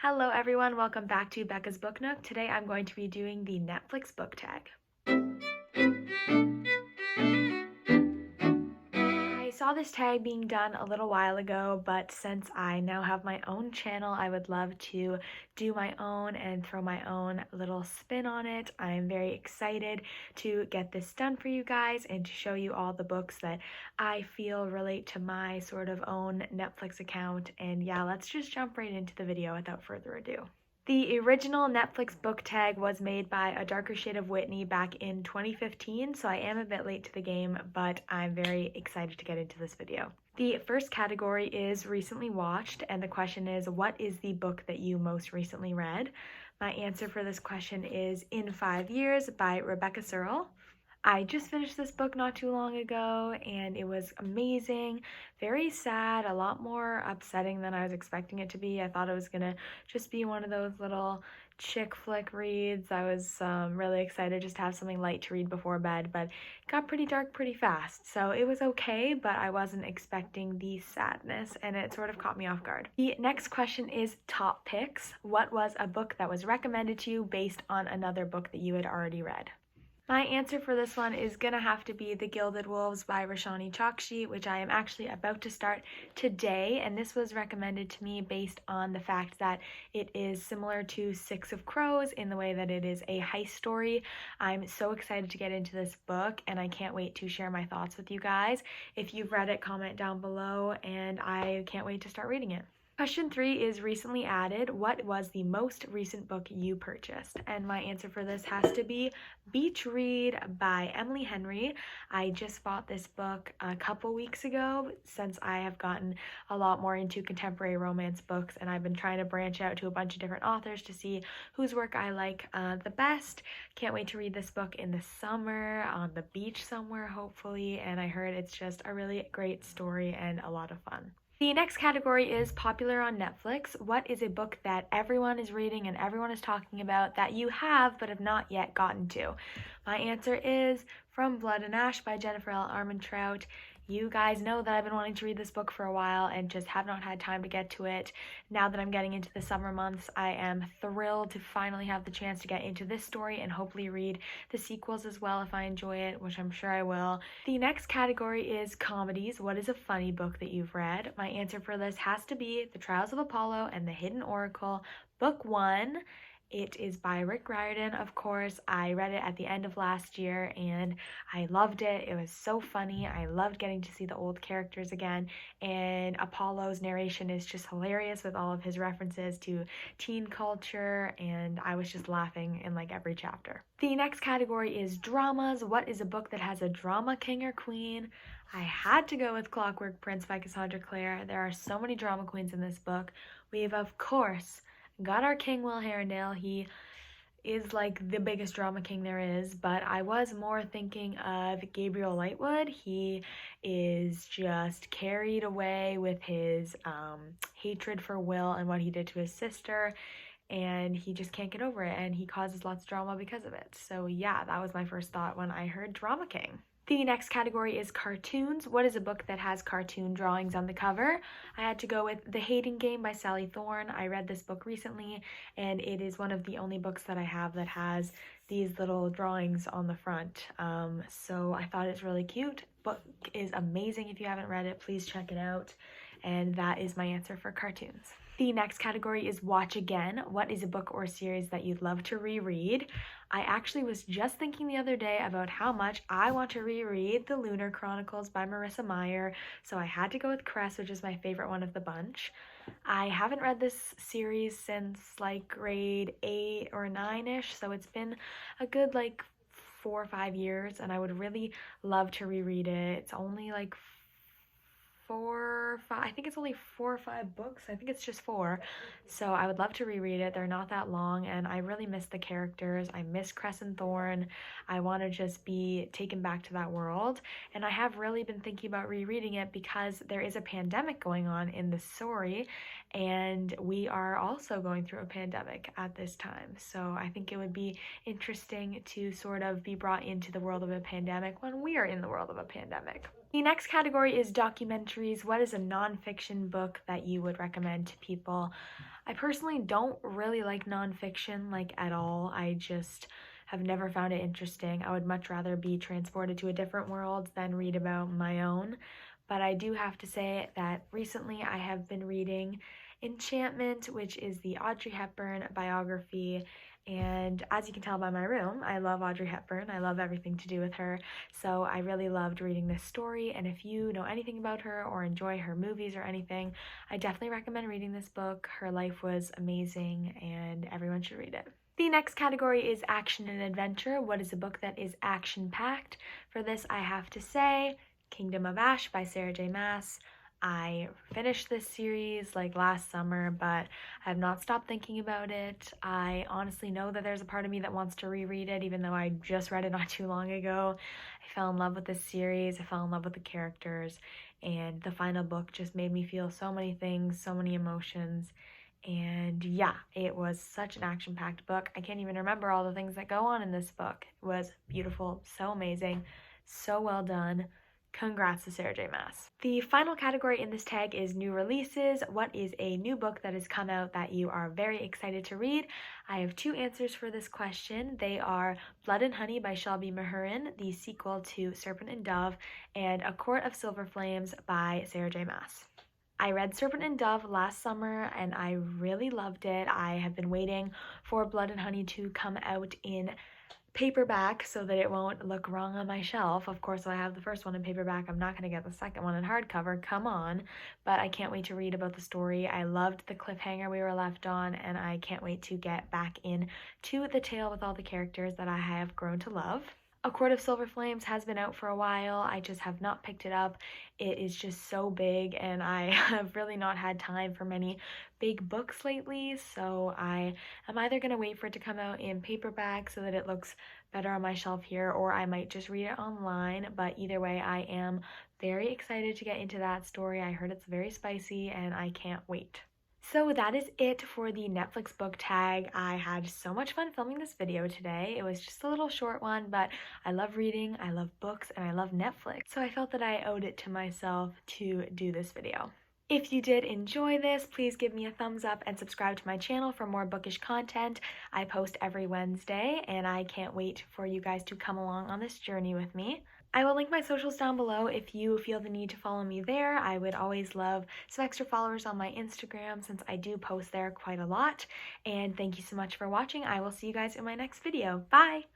Hello everyone, welcome back to Becca's Book Nook. Today I'm going to be doing the Netflix book tag. I saw this tag being done a little while ago, but since I now have my own channel, I would love to do my own and throw my own little spin on it. I'm very excited to get this done for you guys and to show you all the books that I feel relate to my sort of own Netflix account. And yeah, let's just jump right into the video without further ado. The original Netflix book tag was made by A Darker Shade of Whitney back in 2015, so I am a bit late to the game, but I'm very excited to get into this video. The first category is recently watched, and the question is, what is the book that you most recently read? My answer for this question is In 5 Years by Rebecca Searle. I just finished this book not too long ago and it was amazing, very sad, a lot more upsetting than I was expecting it to be. I thought it was gonna just be one of those little chick flick reads. I was really excited just to have something light to read before bed, but it got pretty dark pretty fast. So it was okay, but I wasn't expecting the sadness and it sort of caught me off guard. The next question is top picks. What was a book that was recommended to you based on another book that you had already read? My answer for this one is gonna have to be The Gilded Wolves by Roshani Chokshi, which I am actually about to start today, and this was recommended to me based on the fact that it is similar to Six of Crows in the way that it is a heist story. I'm so excited to get into this book, and I can't wait to share my thoughts with you guys. If you've read it, comment down below, and I can't wait to start reading it. Question 3 is recently added. What was the most recent book you purchased? And my answer for this has to be Beach Read by Emily Henry. I just bought this book a couple weeks ago since I have gotten a lot more into contemporary romance books and I've been trying to branch out to a bunch of different authors to see whose work I like the best. Can't wait to read this book in the summer on the beach somewhere hopefully, and I heard it's just a really great story and a lot of fun. The next category is popular on Netflix. What is a book that everyone is reading and everyone is talking about that you have but have not yet gotten to? My answer is From Blood and Ash by Jennifer L. Armentrout. You guys know that I've been wanting to read this book for a while and just have not had time to get to it. Now that I'm getting into the summer months, I am thrilled to finally have the chance to get into this story and hopefully read the sequels as well if I enjoy it, which I'm sure I will. The next category is comedies. What is a funny book that you've read? My answer for this has to be The Trials of Apollo and the Hidden Oracle, Book 1. It is by Rick Riordan, of course. I read it at the end of last year and I loved it. It was so funny. I loved getting to see the old characters again, and Apollo's narration is just hilarious with all of his references to teen culture, and I was just laughing in like every chapter. The next category is dramas. What is a book that has a drama king or queen? I had to go with Clockwork Prince by Cassandra Clare. There are so many drama queens in this book. We've, of course, got our king, Will Herondale. He is like the biggest drama king there is, but I was more thinking of Gabriel Lightwood. He is just carried away with his hatred for Will and what he did to his sister, and he just can't get over it, and he causes lots of drama because of it. So yeah, that was my first thought when I heard drama king. The next category is cartoons. What is a book that has cartoon drawings on the cover? I had to go with The Hating Game by Sally Thorne. I read this book recently, and it is one of the only books that I have that has these little drawings on the front. So I thought it's really cute. Book is amazing. If you haven't read it, please check it out. And that is my answer for cartoons. The next category is watch again. What is a book or series that you'd love to reread? I actually was just thinking the other day about how much I want to reread The Lunar Chronicles by Marissa Meyer, so I had to go with Cress, which is my favorite one of the bunch. I haven't read this series since like grade 8 or 9-ish, so it's been a good like 4 or 5 years, and I would really love to reread it. It's only like 4, 5, I think it's only 4 or 5 books. I think it's just 4. So I would love to reread it. They're not that long, and I really miss the characters. I miss Cress and Thorne. I want to just be taken back to that world. And I have really been thinking about rereading it because there is a pandemic going on in the story, and we are also going through a pandemic at this time. So I think it would be interesting to sort of be brought into the world of a pandemic when we are in the world of a pandemic. The next category is documentaries. What is a nonfiction book that you would recommend to people? I personally don't really like nonfiction, like, at all. I just have never found it interesting. I would much rather be transported to a different world than read about my own. But I do have to say that recently I have been reading Enchantment, which is the Audrey Hepburn biography. And as you can tell by my room, I love Audrey Hepburn. I love everything to do with her. So I really loved reading this story. And if you know anything about her or enjoy her movies or anything, I definitely recommend reading this book. Her life was amazing and everyone should read it. The next category is action and adventure. What is a book that is action-packed? For this, I have to say Kingdom of Ash by Sarah J. Maas. I finished this series like last summer, but I have not stopped thinking about it. I honestly know that there's a part of me that wants to reread it, even though I just read it not too long ago. I fell in love with this series. I fell in love with the characters, and the final book just made me feel so many things, so many emotions. And yeah, it was such an action-packed book. I can't even remember all the things that go on in this book. It was beautiful, so amazing, so well done. Congrats to Sarah J. Maas. The final category in this tag is new releases. What is a new book that has come out that you are very excited to read? I have two answers for this question. They are Blood and Honey by Shelby Mahurin, the sequel to Serpent and Dove, and A Court of Silver Flames by Sarah J. Maas. I read Serpent and Dove last summer and I really loved it. I have been waiting for Blood and Honey to come out in paperback so that it won't look wrong on my shelf. Of course, I have the first one in paperback. I'm not going to get the second one in hardcover. Come on. But I can't wait to read about the story. I loved the cliffhanger we were left on, and I can't wait to get back in to the tale with all the characters that I have grown to love. A Court of Silver Flames has been out for a while. I just have not picked it up. It is just so big and I have really not had time for many big books lately, so I am either going to wait for it to come out in paperback so that it looks better on my shelf here, or I might just read it online. But either way, I am very excited to get into that story. I heard it's very spicy and I can't wait. So that is it for the Netflix book tag. I had so much fun filming this video today. It was just a little short one, but I love reading, I love books, and I love Netflix. So I felt that I owed it to myself to do this video. If you did enjoy this, please give me a thumbs up and subscribe to my channel for more bookish content. I post every Wednesday, and I can't wait for you guys to come along on this journey with me. I will link my socials down below if you feel the need to follow me there. I would always love some extra followers on my Instagram since I do post there quite a lot. And thank you so much for watching. I will see you guys in my next video. Bye!